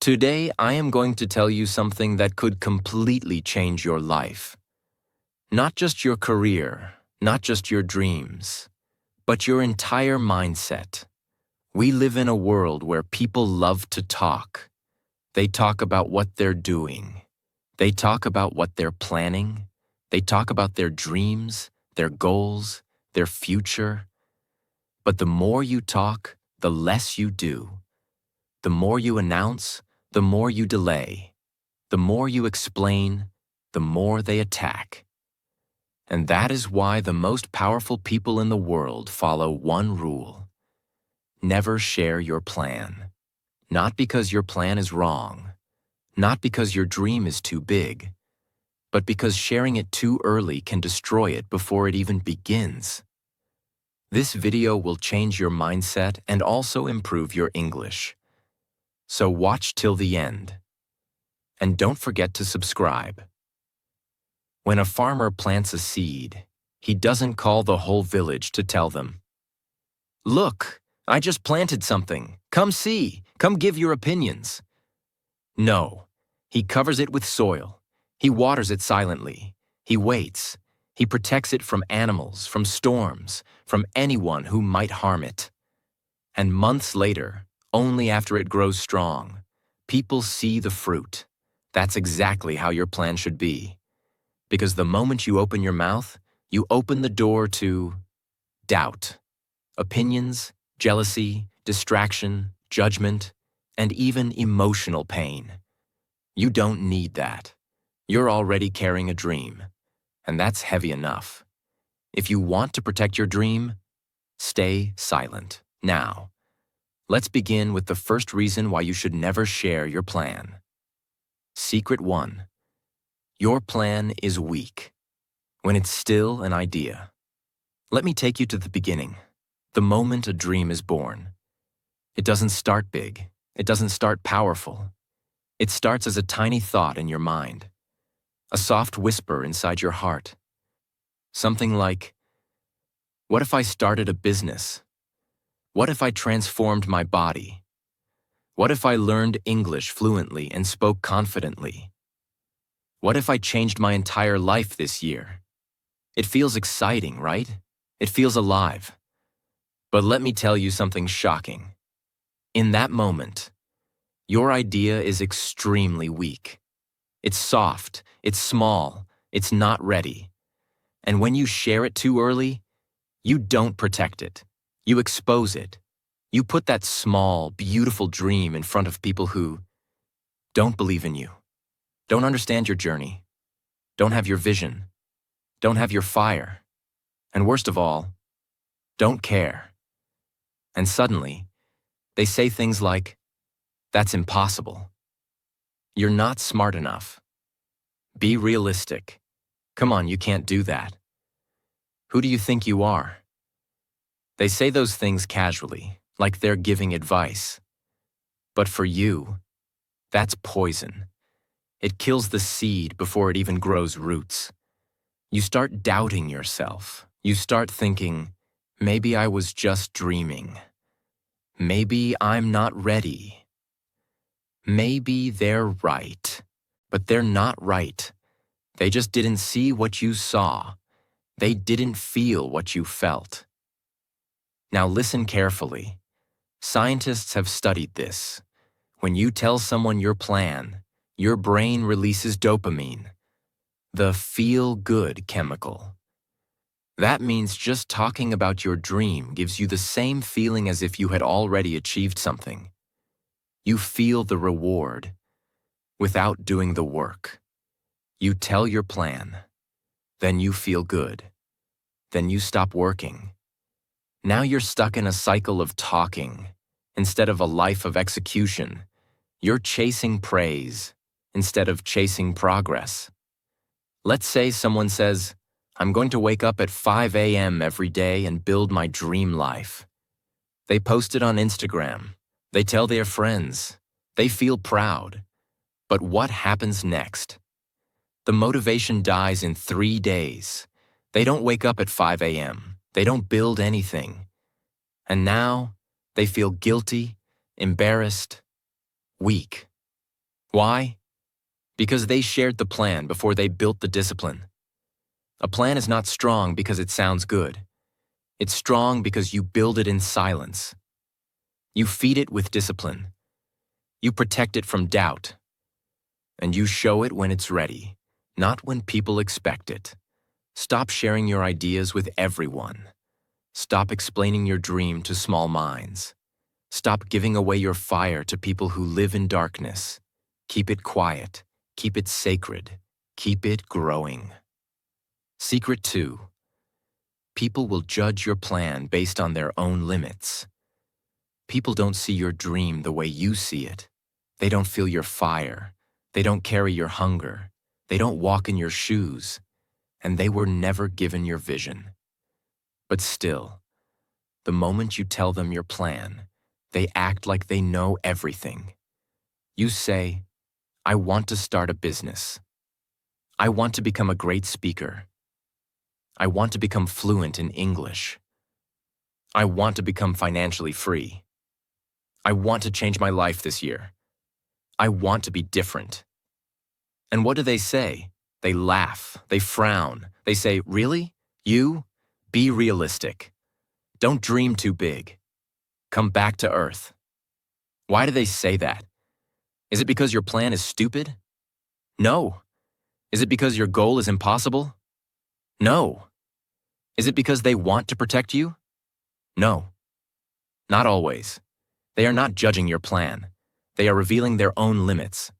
Today, I am going to tell you something that could completely change your life. Not just your career, not just your dreams, but your entire mindset. We live in a world where people love to talk. They talk about what they're doing. They talk about what they're planning. They talk about their dreams, their goals, their future. But the more you talk, the less you do. The more you announce, the more you delay. The more you explain, the more they attack. And that is why the most powerful people in the world follow one rule. Never share your plan. Not because your plan is wrong, not because your dream is too big, but because sharing it too early can destroy it before it even begins. This video will change your mindset and also improve your English. So watch till the end. And don't forget to subscribe. When a farmer plants a seed, he doesn't call the whole village to tell them, "Look, I just planted something. Come see. Come give your opinions." No, he covers it with soil. He waters it silently. He waits. He protects it from animals, from storms, from anyone who might harm it. And months later, only after it grows strong, people see the fruit. That's exactly how your plan should be. Because the moment you open your mouth, you open the door to doubt, opinions, jealousy, distraction, judgment, and even emotional pain. You don't need that. You're already carrying a dream, and that's heavy enough. If you want to protect your dream, stay silent. Now, let's begin with the first reason why you should never share your plan. Secret 1. Your plan is weak, when it's still an idea. Let me take you to the beginning, the moment a dream is born. It doesn't start big. It doesn't start powerful. It starts as a tiny thought in your mind, a soft whisper inside your heart. Something like, what if I started a business? What if I transformed my body? What if I learned English fluently and spoke confidently? What if I changed my entire life this year? It feels exciting, right? It feels alive. But let me tell you something shocking. In that moment, your idea is extremely weak. It's soft, it's small, it's not ready. And when you share it too early, you don't protect it. You expose it. You put that small, beautiful dream in front of people who don't believe in you, don't understand your journey, don't have your vision, don't have your fire, and worst of all, don't care. And suddenly, they say things like, "That's impossible. You're not smart enough. Be realistic. Come on, you can't do that. Who do you think you are?" They say those things casually, like they're giving advice. But for you, that's poison. It kills the seed before it even grows roots. You start doubting yourself. You start thinking, maybe I was just dreaming. Maybe I'm not ready. Maybe they're right. But they're not right. They just didn't see what you saw. They didn't feel what you felt. Now listen carefully. Scientists have studied this. When you tell someone your plan, your brain releases dopamine, the feel-good chemical. That means just talking about your dream gives you the same feeling as if you had already achieved something. You feel the reward without doing the work. You tell your plan, then you feel good. Then you stop working. Now you're stuck in a cycle of talking instead of a life of execution. You're chasing praise instead of chasing progress. Let's say someone says, "I'm going to wake up at 5 a.m. every day and build my dream life." They post it on Instagram. They tell their friends. They feel proud. But what happens next? The motivation dies in 3 days. They don't wake up at 5 a.m. They don't build anything. And now they feel guilty, embarrassed, weak. Why? Because they shared the plan before they built the discipline. A plan is not strong because it sounds good. It's strong because you build it in silence. You feed it with discipline. You protect it from doubt. And you show it when it's ready, not when people expect it. Stop sharing your ideas with everyone. Stop explaining your dream to small minds. Stop giving away your fire to people who live in darkness. Keep it quiet. Keep it sacred. Keep it growing. Secret 2. People will judge your plan based on their own limits. People don't see your dream the way you see it. They don't feel your fire. They don't carry your hunger. They don't walk in your shoes. And they were never given your vision. But still, the moment you tell them your plan, they act like they know everything. You say, I want to start a business. I want to become a great speaker. I want to become fluent in English. I want to become financially free. I want to change my life this year. I want to be different. And what do they say? They laugh, they frown, they say, really? You? Be realistic. Don't dream too big. Come back to earth. Why do they say that? Is it because your plan is stupid? No. Is it because your goal is impossible? No. Is it because they want to protect you? No. Not always. They are not judging your plan. They are revealing their own limits.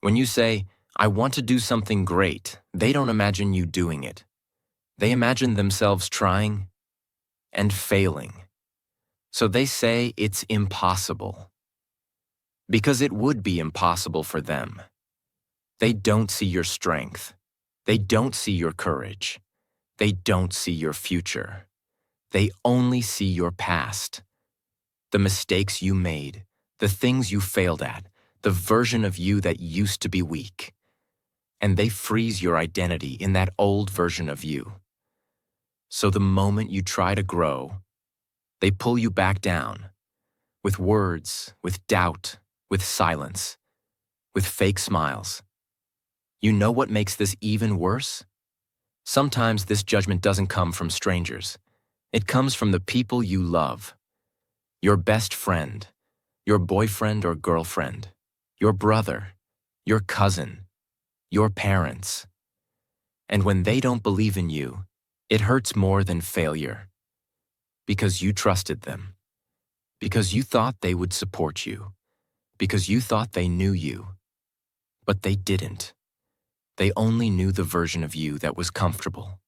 When you say, I want to do something great, they don't imagine you doing it. They imagine themselves trying and failing. So they say it's impossible. Because it would be impossible for them. They don't see your strength. They don't see your courage. They don't see your future. They only see your past. The mistakes you made, the things you failed at, the version of you that used to be weak. And they freeze your identity in that old version of you. So the moment you try to grow, they pull you back down, with words, with doubt, with silence, with fake smiles. You know what makes this even worse? Sometimes this judgment doesn't come from strangers. It comes from the people you love. Your best friend, your boyfriend or girlfriend, your brother, your cousin, your parents. And when they don't believe in you, it hurts more than failure. Because you trusted them. Because you thought they would support you. Because you thought they knew you. But they didn't. They only knew the version of you that was comfortable.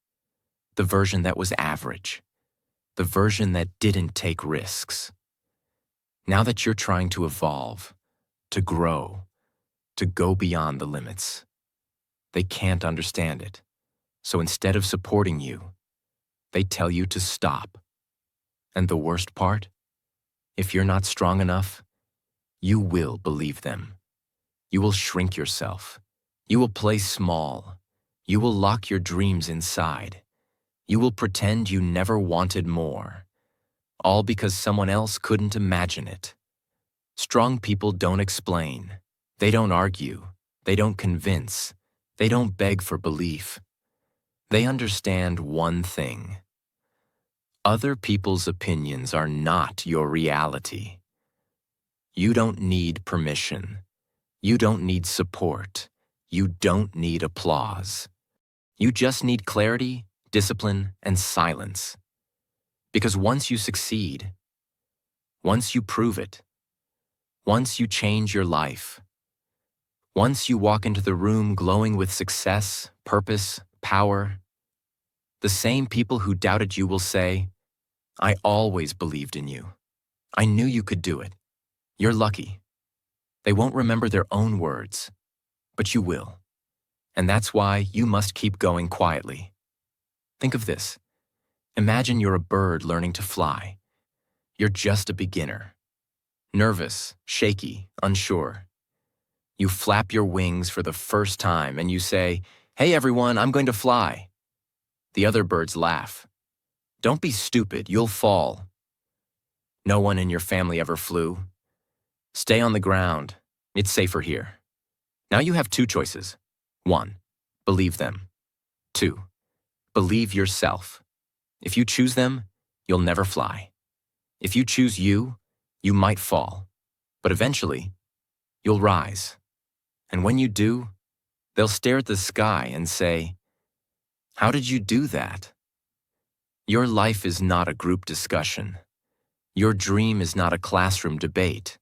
The version that was average. The version that didn't take risks. Now that you're trying to evolve, to grow, to go beyond the limits, they can't understand it. So instead of supporting you, they tell you to stop. And the worst part? If you're not strong enough, you will believe them. You will shrink yourself. You will play small. You will lock your dreams inside. You will pretend you never wanted more. All because someone else couldn't imagine it. Strong people don't explain. They don't argue. They don't convince. They don't beg for belief. They understand one thing. Other people's opinions are not your reality. You don't need permission. You don't need support. You don't need applause. You just need clarity, discipline, and silence. Because once you succeed, once you prove it, once you change your life, once you walk into the room glowing with success, purpose, power, the same people who doubted you will say, I always believed in you. I knew you could do it. You're lucky. They won't remember their own words, but you will. And that's why you must keep going quietly. Think of this. Imagine you're a bird learning to fly. You're just a beginner. Nervous, shaky, unsure. You flap your wings for the first time and you say, hey everyone, I'm going to fly. The other birds laugh. Don't be stupid, you'll fall. No one in your family ever flew. Stay on the ground. It's safer here. Now you have two choices. 1. Believe them. 2. Believe yourself. If you choose them, you'll never fly. If you choose you, you might fall. But eventually, you'll rise. And when you do, they'll stare at the sky and say, "How did you do that?" Your life is not a group discussion. Your dream is not a classroom debate.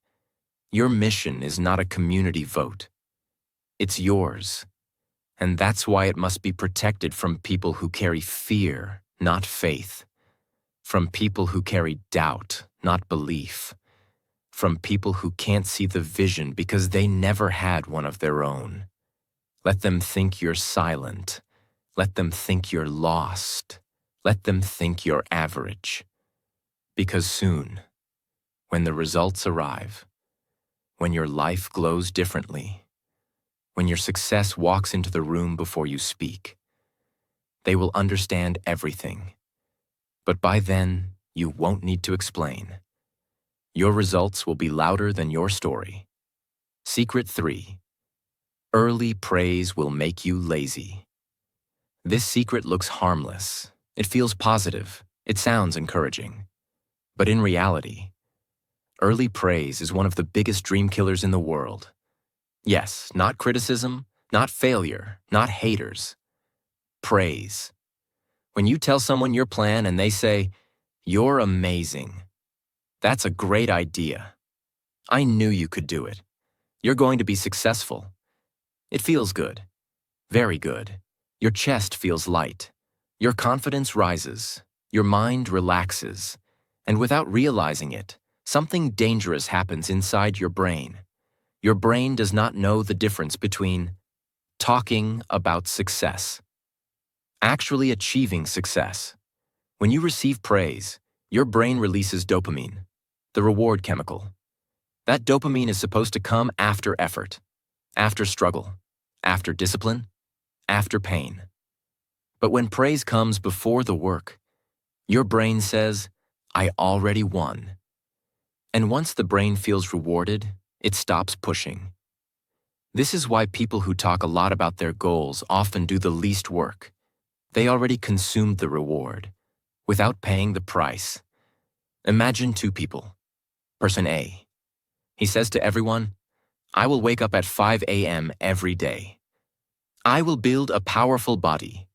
Your mission is not a community vote. It's yours. And that's why it must be protected from people who carry fear, not faith. From people who carry doubt, not belief. From people who can't see the vision because they never had one of their own. Let them think you're silent. Let them think you're lost. Let them think you're average. Because soon, when the results arrive, when your life glows differently, when your success walks into the room before you speak, they will understand everything. But by then, you won't need to explain. Your results will be louder than your story. Secret 3. Early praise will make you lazy. This secret looks harmless. It feels positive. It sounds encouraging. But in reality, early praise is one of the biggest dream killers in the world. Yes, not criticism, not failure, not haters. Praise. When you tell someone your plan and they say, "You're amazing. That's a great idea. I knew you could do it. You're going to be successful." It feels good. Very good. Your chest feels light. Your confidence rises. Your mind relaxes. And without realizing it, something dangerous happens inside your brain. Your brain does not know the difference between talking about success, actually achieving success. When you receive praise, your brain releases dopamine, the reward chemical. That dopamine is supposed to come after effort, after struggle, after discipline, after pain. But when praise comes before the work, your brain says, "I already won." And once the brain feels rewarded, it stops pushing. This is why people who talk a lot about their goals often do the least work. They already consumed the reward, without paying the price. Imagine two people. Person A. He says to everyone, "I will wake up at 5 a.m. every day. I will build a powerful body.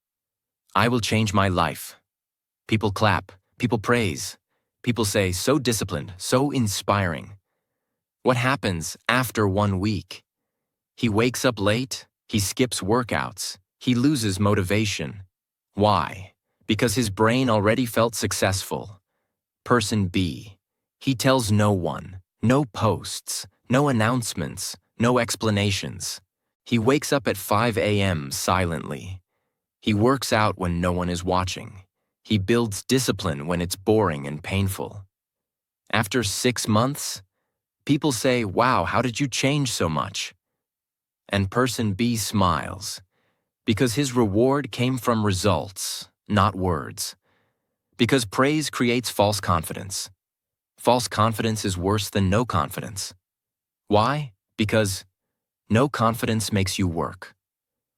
I will change my life." People clap, people praise. People say, "So disciplined, so inspiring." What happens after 1 week? He wakes up late, he skips workouts, he loses motivation. Why? Because his brain already felt successful. Person B. He tells no one, no posts, no announcements, no explanations. He wakes up at 5 a.m. silently. He works out when no one is watching. He builds discipline when it's boring and painful. After 6 months, people say, "Wow, how did you change so much?" And person B smiles, because his reward came from results, not words. Because praise creates false confidence. False confidence is worse than no confidence. Why? Because no confidence makes you work.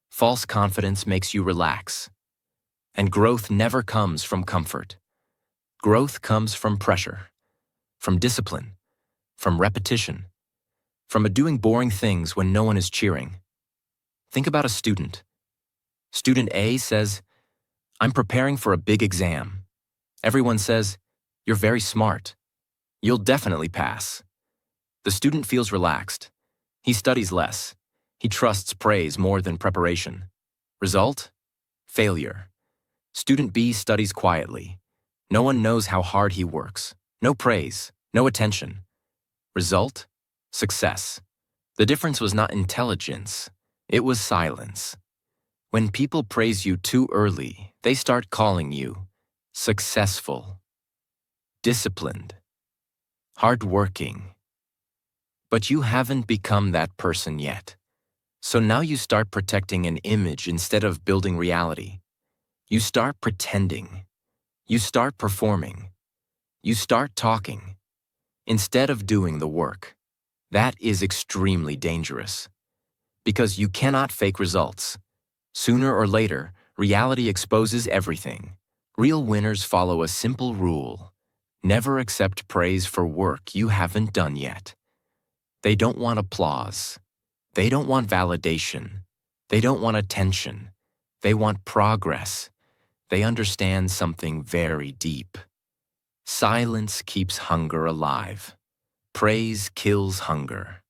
False confidence makes you relax. And growth never comes from comfort. Growth comes from pressure, from discipline, from repetition, from doing boring things when no one is cheering. Think about a student. Student A says, "I'm preparing for a big exam." Everyone says, "You're very smart. You'll definitely pass." The student feels relaxed. He studies less. He trusts praise more than preparation. Result? Failure. Student B studies quietly. No one knows how hard he works. No praise, no attention. Result? Success. The difference was not intelligence. It was silence. When people praise you too early, they start calling you successful, disciplined, hardworking. But you haven't become that person yet. So now you start protecting an image instead of building reality. You start pretending. You start performing. You start talking instead of doing the work. That is extremely dangerous. Because you cannot fake results. Sooner or later, reality exposes everything. Real winners follow a simple rule. Never accept praise for work you haven't done yet. They don't want applause. They don't want validation. They don't want attention. They want progress. They understand something very deep. Silence keeps hunger alive. Praise kills hunger.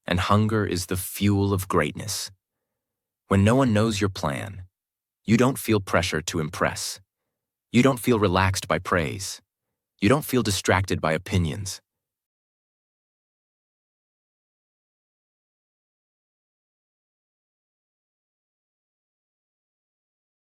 And hunger is the fuel of greatness. When no one knows your plan, you don't feel pressure to impress. You don't feel relaxed by praise. You don't feel distracted by opinions.